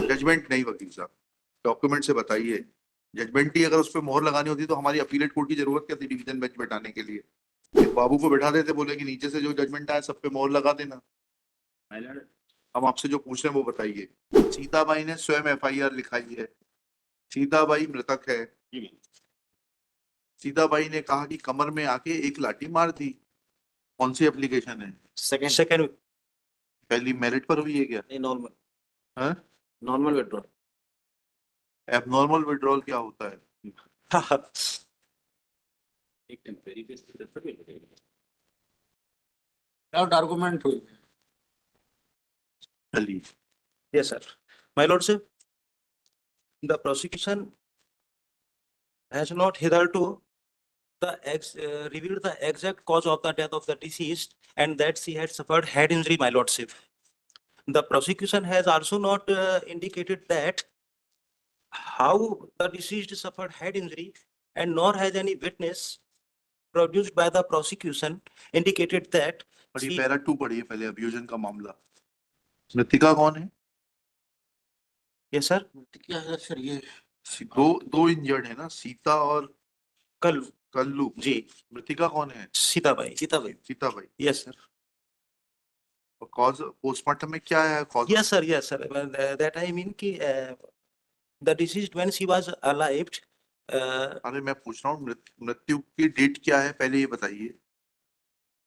Judgement नहीं वकील साहब, डॉक्यूमेंट से बताइए। जजमेंट ही अगर उस पर मोहर लगानी होती तो हमारी अपीलेट कोर्ट की जरूरत क्या थी डिवीजन बेंच बैठाने के लिए? एक बाबू को बैठा देते, बोले कि नीचे से जो जजमेंट आया सब पे मोहर लगा देना। हम आपसे जो पूछ रहे हैं वो बताइए। सीताबाई ने स्वयं एफआईआर लिखाई है, सीताबाई मृतक है, सीताबाई ने कहा कि कमर में आके एक लाठी मार दी। कौन सी एप्लीकेशन है? सेकंड पहली मेरिट पर हुई है क्या? नॉर्मल हाँ? Normal withdrawal. एबनॉर्मल विड्रॉल क्या होता है? एक टेम्परेरी बेस पे विदाउट आर्गुमेंट हुई। चलिए। Yes, sir. My lordship, the prosecution has not hitherto revealed the exact cause of the death of the deceased and that she had suffered head injury, my lordship. The prosecution has also not indicated that how the deceased suffered head injury and nor has any witness produced by the prosecution indicated that पढ़िए, she... para 2 पढ़िए पहले, अभियोजन का मामला। मृतिका कौन है? Yes, sir. Sir ये दो इंजर्ड है ना, सीता और कल्लू जी। मृतिका कौन है? सीताबाई। सीताबाई। Yes, sir. और कॉज पोस्टमार्टम में क्या है cause? Yes, sir. Yes, sir. That I mean कि the deceased when she was alive. अरे मैं पूछ रहा हूँ मृत्यु की डेट क्या है पहले ये बताइए,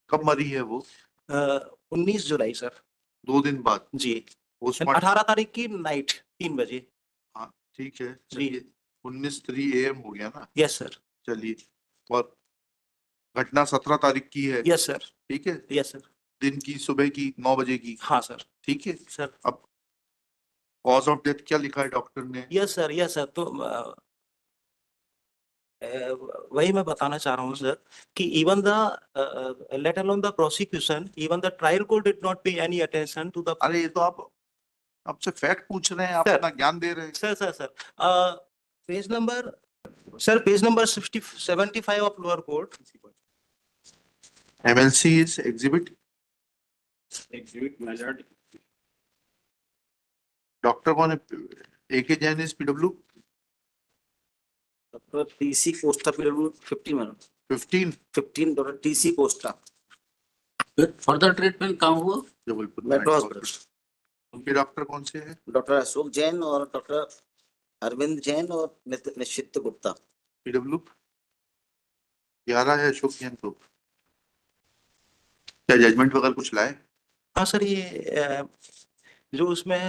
कब मरी है वो? 19 जुलाई सर। 2 दिन बाद जी। पोस्टमार्टम 18 तारीख की नाइट 3 बजे। हाँ ठीक है, जी। 19:03 AM हो गया ना? Yes sir. चलिए, और घटना 17 तारीख की है? Yes sir. ठीक है। Yes sir. दिन की सुबह की 9 बजे की? हाँ सर। ठीक है सर। अब कॉज ऑफ डेथ क्या लिखा है डॉक्टर ने? Yes sir. Yes sir. तो वही मैं बताना चाह रहा हूँ सर कि even the let alone the prosecution even the trial court did not पे एनी अटेंशन टू द... अरे ये तो आप आपसे फैक्ट पूछ रहे हैं, आप अपना ज्ञान दे रहे हैं। Sir page number sir page number 75 of lower court. MLC is exhibit measured. Doctor कौन है? AK Jain is PW doctor TC Costa PW 15 minute 15 doctor TC Costa. Further treatment कहाँ हुआ? Jabalpur metro hospital. उनके डॉक्टर कौन से हैं? डॉक्टर अशोक जैन और doctor Arvind Jain और निश्चित गुप्ता। PW 11 है अशोक जैन को। क्या जजमेंट वगैरह कुछ लाए? हाँ सर, ये जो उसमें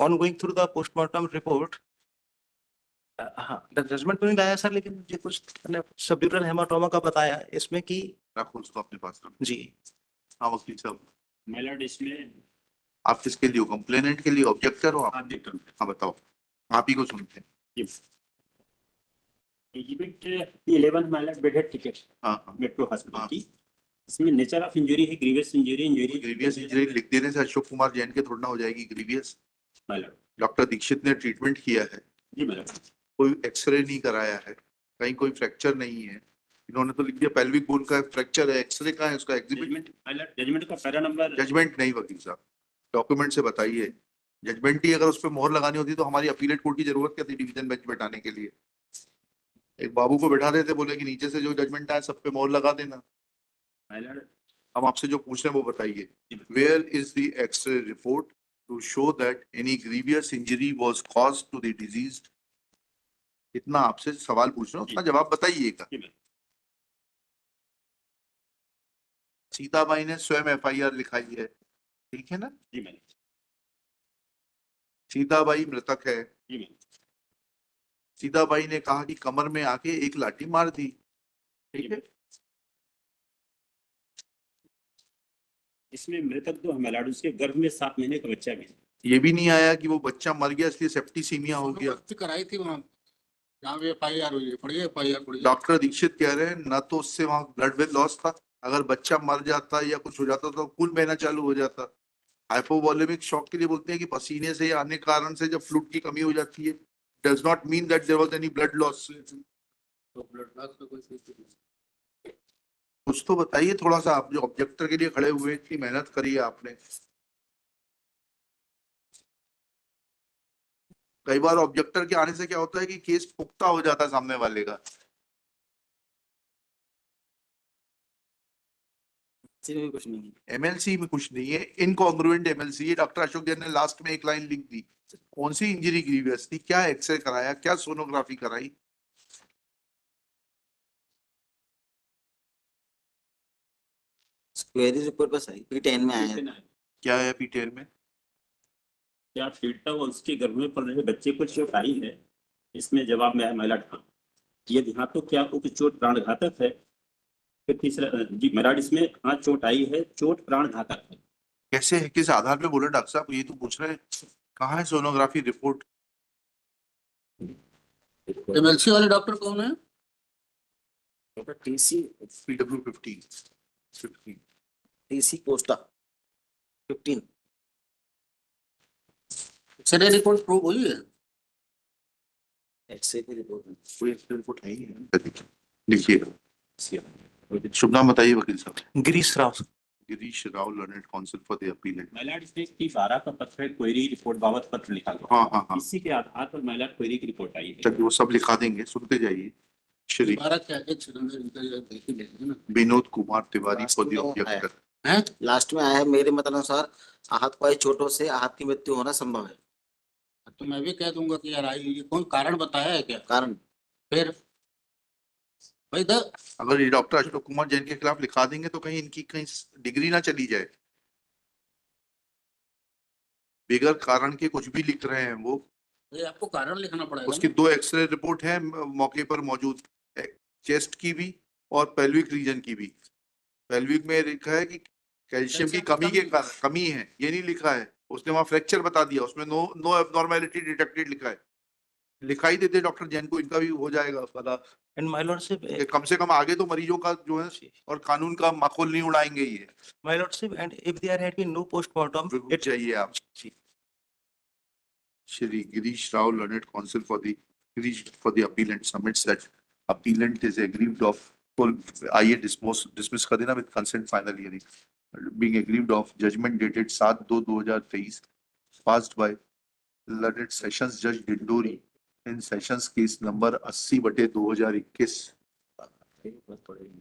on going through the postmortem report, हाँ जजमेंट तो नहीं लाया सर, लेकिन मुझे कुछ सबड्यूरल हेमाटोमा का बताया इसमें कि... रखो उसको अपने पास। जी। हाँ वकील साहब, मेलर्ड इसमें आप किसके लिए हो? कंप्लेनेंट के लिए? ऑब्जेक्टर हो आप? हाँ बताओ, आप ही को सुनते हैं। एग्जिबिट 11 माइलर बेडेड टिकट हाँ मेट्रो हॉस्पिटल की। इसमें नेचर ऑफ इंजरी है ग्रीवियस इंजरी। ग्रीवियस इंजरी लिख देने से अशोक कुमार जैन के थोड़ा ना हो जाएगी ग्रीवियस। डॉक्टर दीक्षित ने ट्रीटमेंट किया है जी मैडम, कोई एक्सरे नहीं कराया है, कहीं कोई फ्रैक्चर नहीं है, इन्होंने तो लिख दिया पेल्विक बोन का फ्रैक्चर है, एक्सरे का है उसका एग्जिबिट। जजमेंट का पैरा नंबर। जजमेंट नहीं वकील साहब, डॉक्यूमेंट से बताइए। जजमेंट ही अगर उस पर मोहर लगानी होती तो हमारी अपीलेट कोर्ट की जरूरत क्या थी डिवीजन बेंच बैठाने के लिए? एक बाबू को बैठा देते, बोले कि नीचे से जो जजमेंट आया सब पे मोहर लगा देना। हम आपसे जो पूछ रहे हैं वो बताइए। Where is the x-ray report to show that any grievous injury was caused to the deceased? इतना आपसे सवाल पूछ रहा हूँ, उसका जवाब बताइएगा। सीताबाई ने स्वयं FIR लिखाई है, ठीक है ना? जी मैम। सीताबाई मृतक है, जी मैम। सीताबाई ने कहा कि कमर में आके एक लाठी मार दी, ठीक है? इसमें मृतक तो हमेलाडू के गर्भ में 7 महीने का बच्चा भी। ये भी नहीं आया कि वो बच्चा मर गया इसलिए सेप्टिसीमिया हो गया। कराई थी वहाँ जहाँ भी FIR हुई है, पढ़िए FIR। डॉक्टर दीक्षित कह रहे हैं ना तो उससे वहां ब्लड वेल लॉस था, अगर बच्चा मर जाता या कुछ हो जाता तो खून बहना चालू हो जाता। हाइपोवॉलेमिक शॉक के लिए बोलते हैं कि पसीने से आने के कारण से जब फ्लूइड की कमी हो जाती है, does not mean that there was any blood loss. तो ब्लड लॉस का कोई कुछ तो बताइए थोड़ा सा, आप जो ऑब्जेक्टर के लिए खड़े हुए इतनी मेहनत करी है आपने। कई बार ऑब्जेक्टर के आने से क्या होता है कि केस पुख्ता हो जाता है सामने वाले का। इसमें कुछ नहीं है। एमएलसी में कुछ नहीं है, इनकॉन्ग्रुएंट एमएलसी है। डॉक्टर अशोक जैन ने लास्ट में एक लाइन लिख दी, कौन सी इंजरी ग्रीवियस थी, क्या एक्सरे कराया, क्या सोनोग्राफी कराई। क्वेरी रिपोर्ट बस आई, P10 में आया है। क्या है पीटेल में? क्या पीड़िता व उसके गर्भ में पल रहे बच्चे को चोट आई है? इसमें जवाब में है महिला ढांक। ये ध्यान तो क्या उक्त चोट प्राणघातक है? फिर तीसरा जी मेराड, इसमें हाँ चोट आई है, चोट प्राणघातक है। कैसे है, किस आधार पे बोले डॉक्टर साहब? ये तो पूछ रहे हैं, कहाँ है सोनोग्राफी रिपोर्ट? एमएलसी वाले डॉक्टर कौन है? TC PW15 TC Costa 15। X-ray report prove हुई है? एक्सरे की रिपोर्ट में कोई एक्सरे रिपोर्ट है ही नहीं। लिखिए, शुभ नाम बताइए वकील साहब। Girish Rao. Girish Rao, learned council for the appeal. महिला इसमें की 12 का पत्र है, क्वेरी रिपोर्ट बाबत पत्र लिखा गया। हाँ। इसी के आधार पर महिला क्वेरी की रिपोर्ट आई है। चलिए वो सब लिखा देंगे, सुनते जाइए। श्री 12 क्या एक सिलेंडर देख ही लेंगे ना। Vinod Kumar Tiwari for the objector. हैं? लास्ट में आया है, मेरे मत अनुसार आहत को आई चोटों से आहत की मृत्यु होना संभव है। तो मैं भी कह दूंगा कि यार आई, ये कौन कारण बताया है क्या? कारण फिर भाई अगर ये डॉक्टर अशोक कुमार जैन के खिलाफ लिखा देंगे तो कहीं इनकी कहीं डिग्री ना चली जाए। बगैर कारण के कुछ भी लिख रहे हैं वो। भाई आपको कारण लिखना पड़ेगा उसकी ना। 2 एक्सरे रिपोर्ट है मौके पर मौजूद, चेस्ट की भी और पेल्विक रीजन की भी। पेल्विक में लिखा है कि कैल्शियम की कमी के कारण कमी है, ये नहीं लिखा है। उसने वहां फ्रैक्चर बता दिया, उसमें नो एब्नॉर्मेलिटी डिटेक्टेड लिखा है। लिखा ही देते डॉक्टर जैन को, इनका भी हो जाएगा पता। And my lordship, कम से कम आगे तो मरीजों का जो है और कानून का माखौल नहीं उड़ाएंगे ये। my lordship, and if there had been no postmortem, रुक जाइए आप। Shri Girish Rao, learned counsel for the appellant, submits that appellant is aggrieved of full आइए dismiss कर देना with consent final hearing, being aggrieved of judgment dated 7/2/2023 passed by learned sessions judge Dindori in sessions case number 80/2021,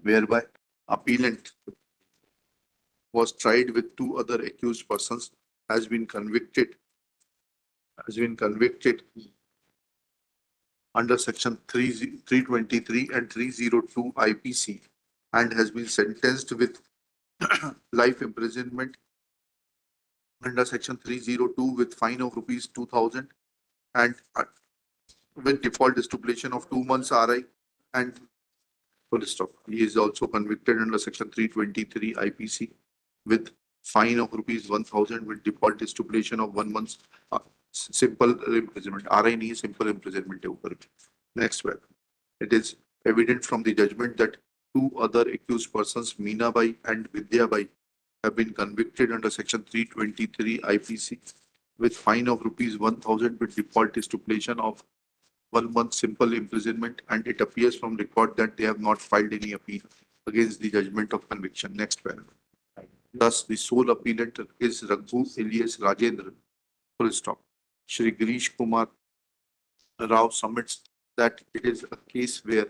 whereby appellant was tried with 2 other accused persons, has been convicted under section 323 and 302 IPC and has been sentenced with life imprisonment under section 302 with fine of rupees 2,000 and with default stipulation of 2 months RI and full stop. He is also convicted under section 323 IPC with fine of rupees 1,000 with default stipulation of 1 month simple imprisonment. RI नहीं, simple imprisonment है ऊपर। Next one. It is evident from the judgment that 2 other accused persons, Meena Bai and Vidya Bai, have been convicted under section 323 IPC with fine of rupees 1,000 with default stipulation of 1 month simple imprisonment, and it appears from record that they have not filed any appeal against the judgment of conviction. Next one. Thus, the sole appellant is Raghu alias Rajendra. Full stop. Shri Girish Kumar Rao submits that it is a case where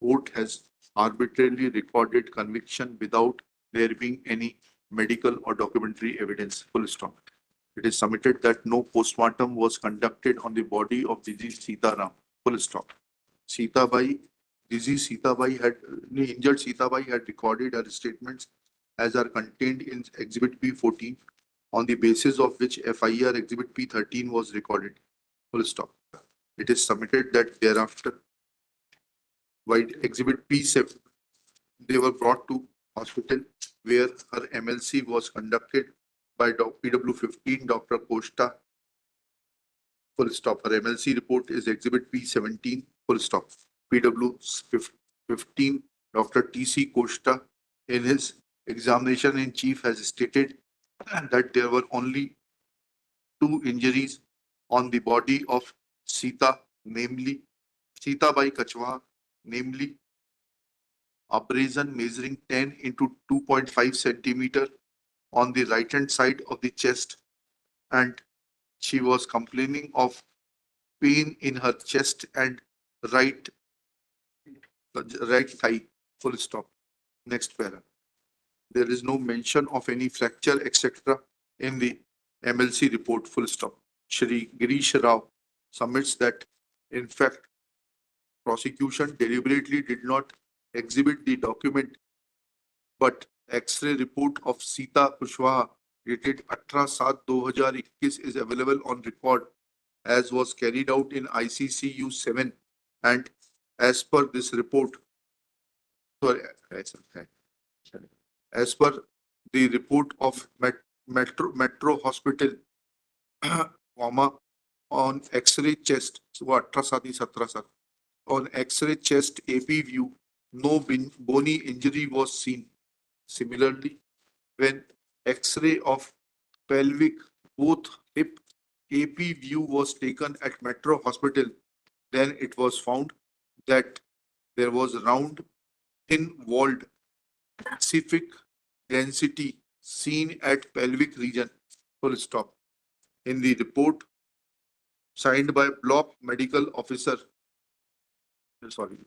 court has arbitrarily recorded conviction without there being any medical or documentary evidence. Full stop. It is submitted that no postmortem was conducted on the body of deceased Sita Ram. Full stop. Sita Bai, deceased Sita Bai had, injured Sita Bai had recorded her statements as are contained in Exhibit P14, on the basis of which FIR Exhibit P13 was recorded. Full stop. It is submitted that thereafter, while Exhibit P7, they were brought to hospital where her MLC was conducted by PW15 Dr. Costa. Full stop. Her MLC report is Exhibit P17. Full stop. PW15 Dr. TC Costa in his examination in chief has stated that there were only 2 injuries on the body of Sita, namely Sita Bai Kachwa, namely abrasion measuring 10 into 2.5 centimeter on the right hand side of the chest, and she was complaining of pain in her chest and right thigh, full stop. Next para. There is no mention of any fracture, etc. in the MLC report, full stop. Shri Girish Rao submits that, in fact, prosecution deliberately did not exhibit the document, but X-ray report of Sita Kushwaha dated 18/7/2021 is available on record, as was carried out in ICCU 7, and as per this report, sorry, as per the report of Metro Hospital, comma, on X-ray chest, so 18/7/17 on X-ray chest AP view, no bony injury was seen. Similarly, when X-ray of pelvic, both hip AP view was taken at Metro Hospital, then it was found that there was round, thin-walled specific density seen at pelvic region, full stop. In the report signed by block medical officer, sorry,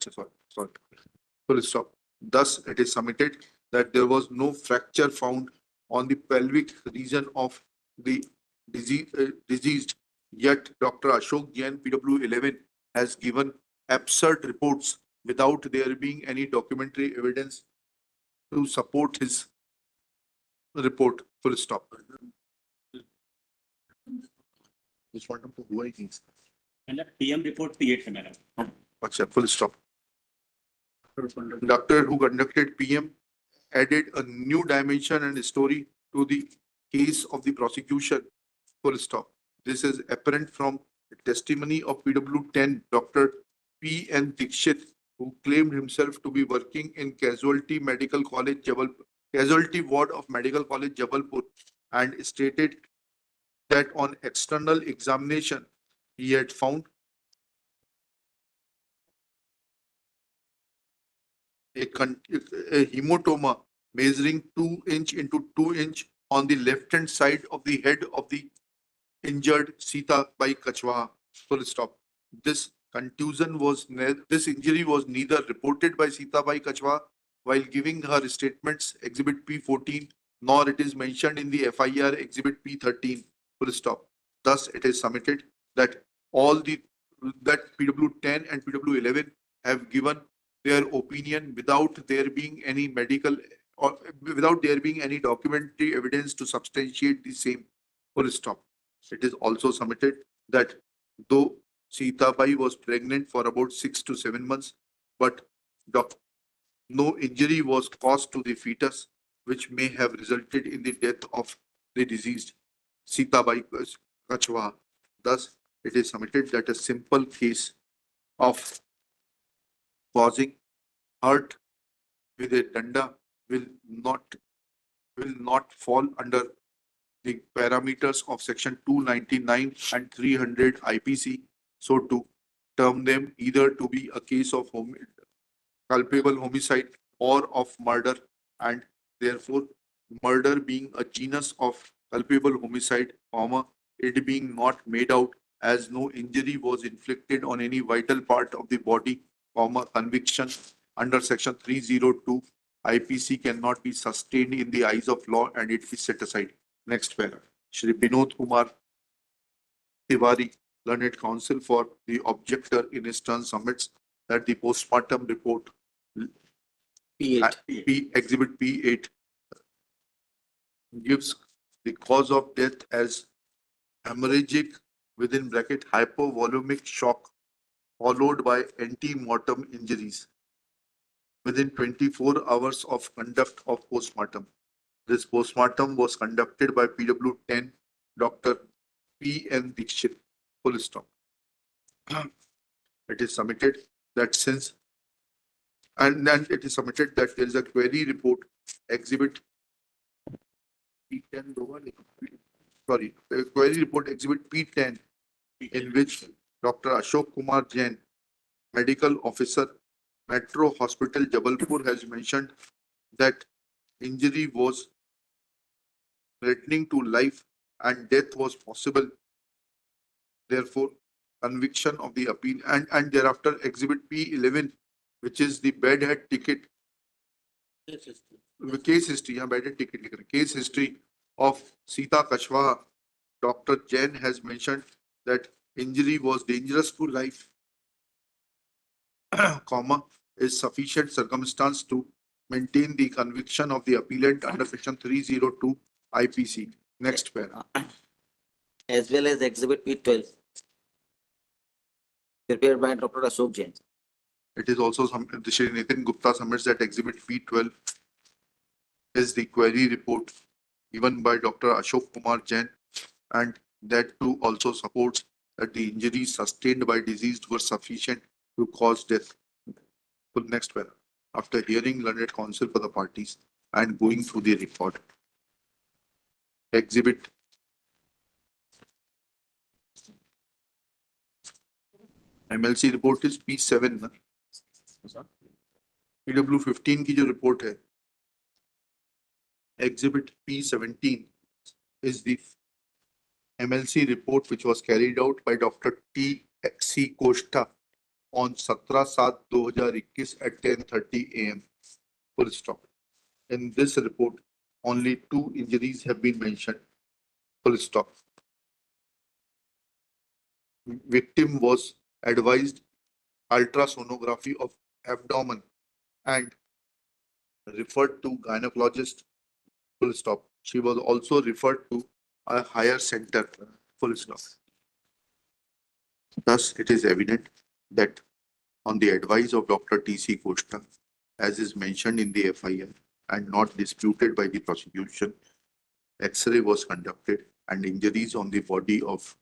full stop. Thus, it is submitted that there was no fracture found on the pelvic region of the deceased. Yet, Dr. Ashok Jain, PW11, has given absurd reports without there being any documentary evidence to support his report, full stop. Postmortem तो हुआ ही नहीं। मतलब PM report P8 है madam. अच्छा, full stop. Doctor who conducted PM added a new dimension and story to the case of the prosecution, full stop. This is apparent from the testimony of PW10 Dr. P.N. Dixit, who claimed himself to be working in casualty ward of Medical College Jabalpur, and stated that on external examination he had found a hematoma measuring 2 inch into 2 inch on the left hand side of the head of the injured Sita Bai Kachwa, full stop. This injury was neither reported by Sita Bai Kachwa while giving her statements Exhibit P14, nor it is mentioned in the FIR Exhibit P13, full stop. Thus, it is submitted that that PW10 and PW11 have given their opinion without there being any medical or without there being any documentary evidence to substantiate the same, full stop. It is also submitted that though Sita Bai was pregnant for about 6 to 7 months, but no injury was caused to the fetus, which may have resulted in the death of the deceased Sita Bai Kachwa. Thus, it is submitted that a simple case of causing hurt with a danda will not fall under the parameters of section 299 and 300 IPC, so to term them either to be a case of culpable homicide or of murder, and therefore murder being a genus of culpable homicide, it being not made out as no injury was inflicted on any vital part of the body, conviction under section 302 IPC cannot be sustained in the eyes of law and it is set aside. Next para. Shri Binod Kumar Tiwari, learned counsel for the objector, in his turn submits that the postmortem report P8. Exhibit P8 gives the cause of death as hemorrhagic within bracket hypovolumic shock followed by anti-mortem injuries within 24 hours of conduct of postmortem. This postmortem was conducted by PW10 Dr. P.N. Dixit, full stop. It is submitted that it is submitted that there is a query report exhibit P10 query report exhibit P10 in which Dr. Ashok Kumar Jain, medical officer, Metro Hospital Jabalpur, has mentioned that injury was threatening to life and death was possible. Therefore, conviction of the appeal and thereafter exhibit P11, which is the bed head ticket, case history, yeah, bed head ticket, लिख रहे हैं, case history of Sita Kashwa. Dr. Jain has mentioned that injury was dangerous to life, comma, is sufficient circumstance to maintain the conviction of the appellant under section 302 IPC. Next para. As well as exhibit P12 prepared by Dr. Ashok Jain. It is also some, Shri Nitin Gupta submits that exhibit P12 is the query report given by Dr. Ashok Kumar Jain, and that too also supports that the injuries sustained by deceased were sufficient to cause death. Full next para. After hearing learned counsel for the parties and going through the report, exhibit MLC report is P7 ना? PW15 की जो report है, exhibit P17 is the MLC report which was carried out by Dr. T.C. Costa on 17/7/2021 at 10:30 AM. Full stop. In this report, only 2 injuries have been mentioned. Full stop. Victim was advised ultrasonography of abdomen and referred to gynecologist. Full stop. She was also referred to a higher center. Full stop. Thus, it is evident that on the advice of Dr. T.C. Costa, as is mentioned in the FIR and not disputed by the prosecution, X-ray was conducted and injuries on the body of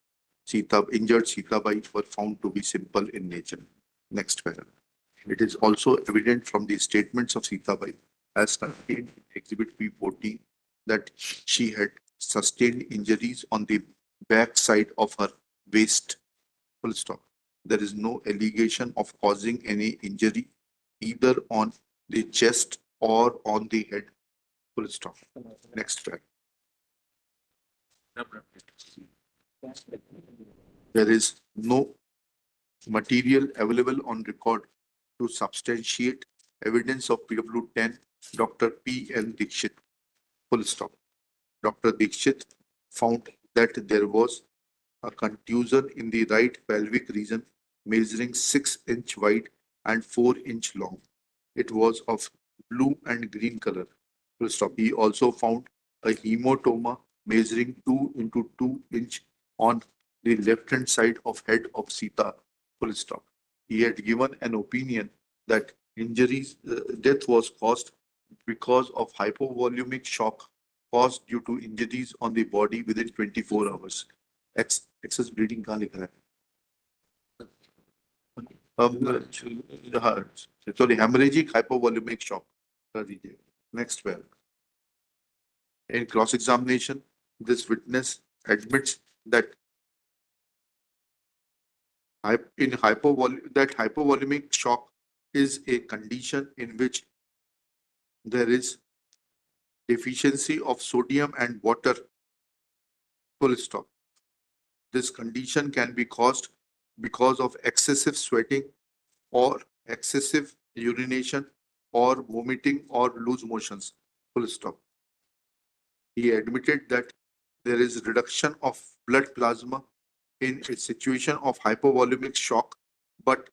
injured Sitabai were found to be simple in nature. Next paragraph. It is also evident from the statements of Sitabai as contained in exhibit P14 that she had sustained injuries on the back side of her waist. Full stop. There is no allegation of causing any injury either on the chest or on the head. Full stop. Next paragraph. There is no material available on record to substantiate evidence of PW10 Dr. P.N. Dixit. Full stop. Dr. Dixit found that there was a contusion in the right pelvic region measuring 6-inch wide and 4-inch long. It was of blue and green color. Full stop. He also found a hematoma measuring 2 into 2-inch on the left-hand side of head of Sita. Full stop. He had given an opinion that death was caused because of hypovolumic shock caused due to injuries on the body within 24 hours. Excess bleeding कहाँ लिखा है? Sorry, hemorrhagic hypovolumic shock. कर दीजिए. Next well. In cross-examination, this witness admits that hypovolumic shock is a condition in which there is deficiency of sodium and water. Full stop. This condition can be caused because of excessive sweating or excessive urination or vomiting or loose motions. Full stop. He admitted that there is reduction of blood plasma in a situation of hypovolumic shock, but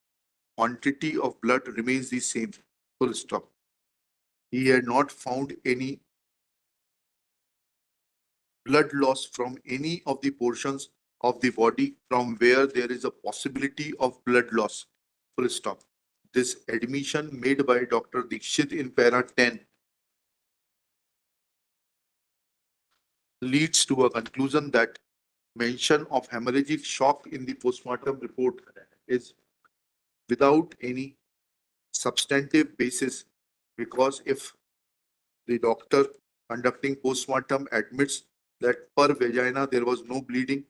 quantity of blood remains the same. Full stop. He had not found any blood loss from any of the portions of the body from where there is a possibility of blood loss. Full stop. This admission made by Dr. Dixit in para 10 leads to a conclusion that mention of hemorrhagic shock in the postmortem report is without any substantive basis, because if the doctor conducting postmortem admits that per vagina there was no bleeding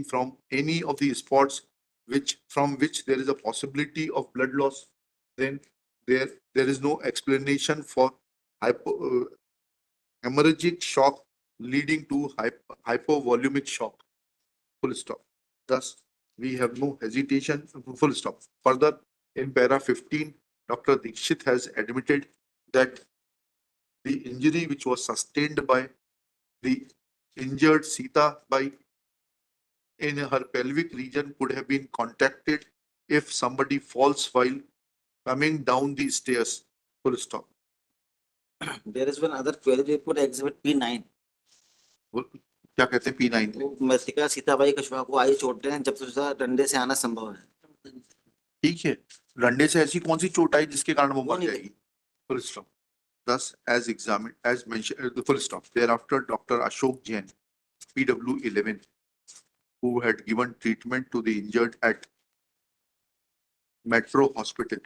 from any of the spots from which there is a possibility of blood loss, then there is no explanation for hemorrhagic shock leading to hypovolumic shock. Full stop. Thus, We have no hesitation, full stop. Further, in para 15, Dr. Dikshit has admitted that the injury which was sustained by the injured Sita Bai in her pelvic region could have been contacted if somebody falls while coming down the stairs. Full stop. There is one other query report exhibit P9. क्या कहते हैं P9 में? वो मृतिका सीताबाई कछुआ को आई चोटें हैं, जब उसका डंडे से आना संभव है। ठीक है, डंडे से ऐसी कौन सी चोट आई जिसके कारण वो मर नहीं जाएगी? Full stop. Thus, as examined, as mentioned, the full stop. Thereafter, Dr. Ashok Jain, PW 11, who had given treatment to the injured at Metro Hospital,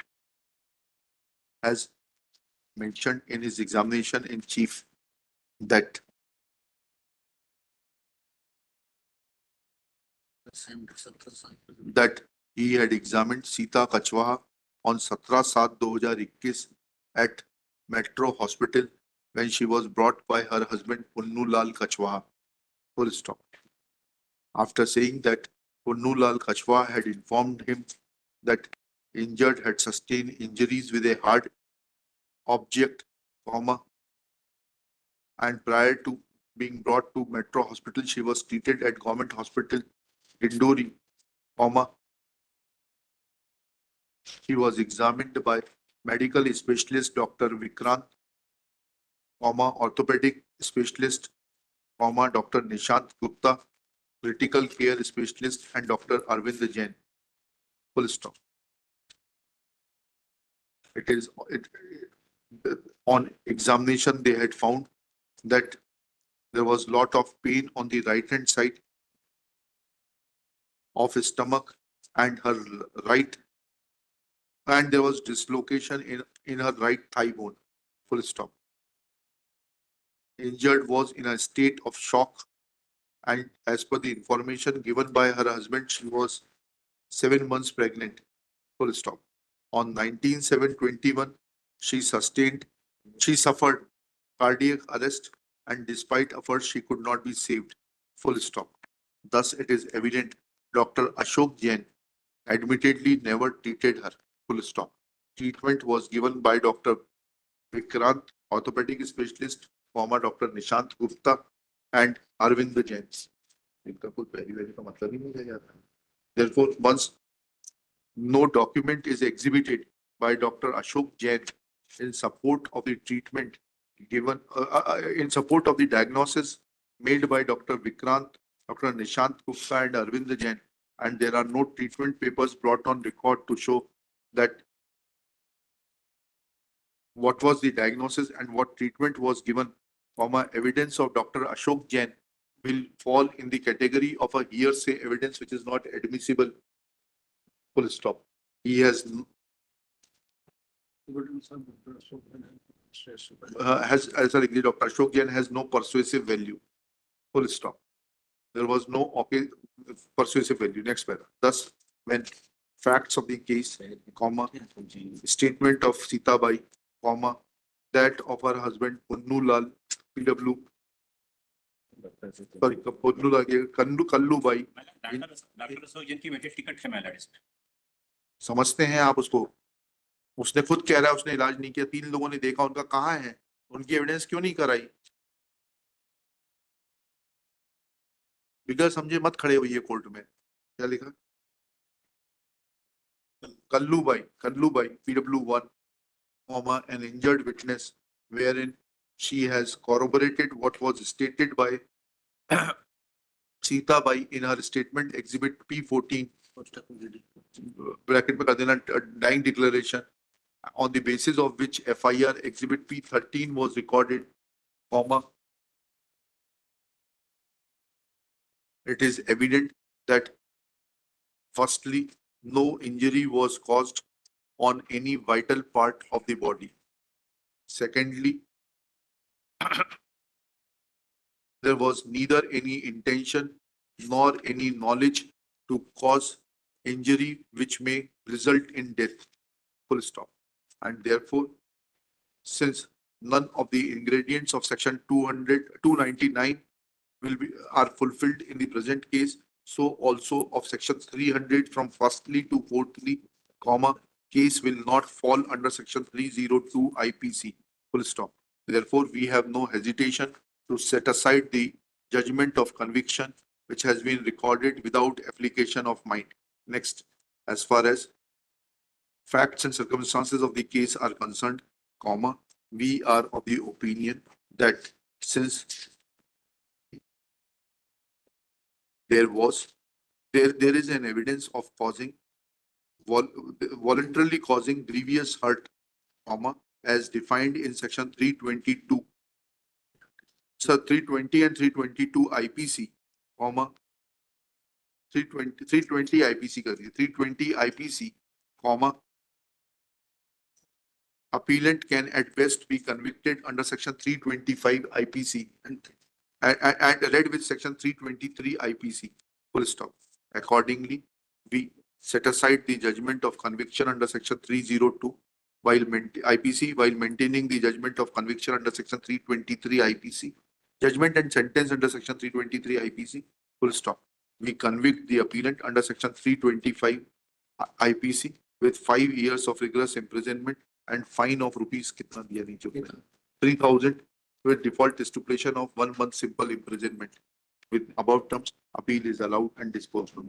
has mentioned in his examination in chief that he had examined Sita Kachwaha on 17/7/2021 at Metro Hospital when she was brought by her husband Punnu Lal Kachwaha. Full stop. After saying that Punnu Lal Kachwaha had informed him that injured had sustained injuries with a hard object, and prior to being brought to Metro Hospital, she was treated at Government Hospital, Indori, she was examined by medical specialist Dr. Vikrant, orthopedic specialist, Dr. Nishant Gupta, critical care specialist, and Dr. Arvind Jain. Full stop. On examination, they had found that there was lot of pain on the right hand side of his stomach and her right, and there was dislocation in her right thigh bone. Full stop. Injured was in a state of shock, and as per the information given by her husband, she was 7 months pregnant. Full stop. On 19/7/21, she suffered cardiac arrest, and despite efforts, she could not be saved. Full stop. Thus, it is evident Dr. Ashok Jain admittedly never treated her. Full stop. Treatment was given by Dr. Vikrant, orthopedic specialist, Dr. Nishant Gupta, and Arvind Jain. इनका कुछ very का मतलब ही नहीं है यार. Therefore, once no document is exhibited by Dr. Ashok Jain in support of the treatment given, in support of the diagnosis made by Dr. Vikrant, Dr. Nishant Gupta, and Arvind Jain, and there are no treatment papers brought on record to show that what was the diagnosis and what treatment was given, evidence of Dr. Ashok Jain will fall in the category of a hearsay evidence which is not admissible. Full stop. He has sorry, Dr. Ashok Jain has no persuasive value. Full stop. There was no persuasive value. Next paragraph. Thus, when facts of the case, statement of Sita Bai, that of her husband Punnu Lal, PW, sorry, Punnu Lal, Kallu Bai, doctor Ashok Jain की बेटी ticket है मेला इसमें. समझते हैं आप उसको? उसने खुद कह रहा है उसने इलाज नहीं किया, 3 लोगों ने देखा, उनका कहाँ है, उनकी एविडेंस क्यों नहीं कराई? बिगर समझे मत खड़े हुई है कोर्ट में. क्या लिखा? Kallu Bai, PW1, an injured witness, wherein she has corroborated what was stated by Sita Bai in her statement exhibit P14, bracket में कर देना, dying declaration, on the basis of which FIR exhibit P13 was recorded, it is evident that firstly, no injury was caused on any vital part of the body. Secondly, there was neither any intention nor any knowledge to cause injury which may result in death. Full stop. And therefore, since none of the ingredients of section 299 are fulfilled in the present case, so also of section 300 from firstly to fourthly, comma, case will not fall under section 302 IPC, full stop. Therefore, we have no hesitation to set aside the judgment of conviction which has been recorded without application of mind. Next, as far as facts and circumstances of the case are concerned, comma, we are of the opinion that since there is an evidence of causing voluntarily causing grievous hurt, comma, as defined in section 322. So 320 and 322 IPC, comma, 320 IPC कर दिए, 320 IPC, comma, appellant can at best be convicted under section 325 IPC and read with section 323 IPC, full stop. Accordingly, we set aside the judgment of conviction under section 302 IPC while maintaining the judgment of conviction under section 323 IPC, judgment and sentence under section 323 IPC, full stop. We convict the appellant under section 325 IPC with 5 years of rigorous imprisonment and fine of rupees 3,000 with default stipulation of 1 month simple imprisonment. With above terms, appeal is allowed and disposed of.